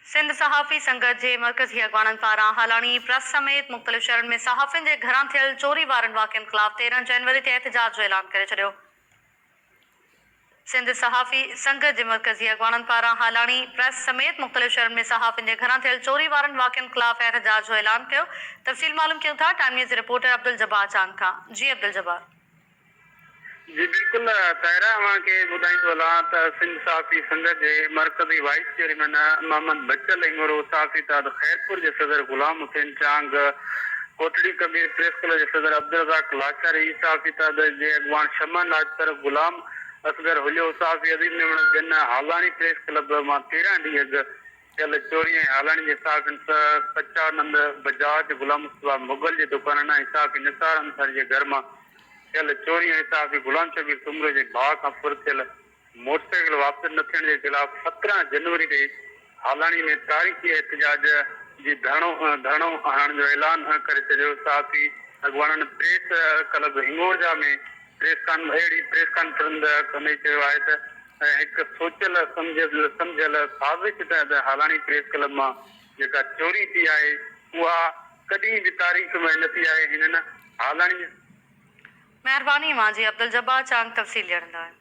सिंध सहाफ़ी संगत जे मरकज़ी अॻवाननि पारां हालाणी प्रेस समेत मुख़्तलिफ़ शहरनि में सहाफ़ियुनि जे घरां थियल चोरी वारनि वाक़िअनि ख़िलाफ़ 13 जनवरी ते एहतिजाज जो ऐलान करे छॾियो। सिंध सहाफ़ी संगत जे मरकज़ी अॻवाननि पारां हालाणी प्रेस समेत मुख़्तलिफ़ शहरनि में सहाफ़ियुनि जे घरां थियल चोरी वारनि वाक़िअनि ख़िलाफ़ एहतिजाज जो ऐलान कयो। तफ़सील मालूम कयूं था टाइम न्यूज़ जे रिपोर्टर अब्दुल जब्बार चांद खां। जी अब्दुल जब्बार। जी बिल्कुल ताहिरा के ॿुधाईंदो हलां त सिंध सहाफ़ी संगत जे मरकज़ी वाइस चेयरमैन मोहम्मद बच्चल इंगोरो सहाफ़ी ताद खैरपुर के सदर गुलाम हुसैन चांग कोटड़ी कबीर प्रेस क्लब के सदर अब्दुल रज़ाक लाचारी सहाफ़ी ताद जे अॻवान शमन लाजपर गुलाम असगर हुलियो सहाफ़ी अज़ीम मेमण जिन हालाणी प्रेस क्लब मां 13 ॾींहं अॻु थियल चोरी ऐं हालाणी जे सहाफ़ियुनि सच्चानंद बजाज गुलाम मुस्तफ़ा मुगल जे दुकाननि ऐं सहाफ़ी निसार अंसारी जे घर मां थियल चोरी ऐं सहाफ़ी गुलाम शबीर सुमरो जे भाउ खां फुर थियल मोटरसाइकिल वापस न थियण जे ख़िलाफ़ 17 जनवरी ते हालाणी में तारीख़ी एहतिजाज जी धरणो हणण जो ऐलान करे छॾियो। सहाफ़ी अॻवाननि प्रेस क्लब हिंगोरजा में प्रेस कॉन्फ्रेंस कंदे चयो आहे त हिकु सोचियल सम्झियल साज़िश तहत हालाणी प्रेस क्लब मां जेका चोरी थी आहे उहा कॾहिं बि तारीख़ में न थी आहे। हिननि हालाणी महिरबानी मां जी अब्दुल जब्बार चांद तफ़सील ॾियण लाइ।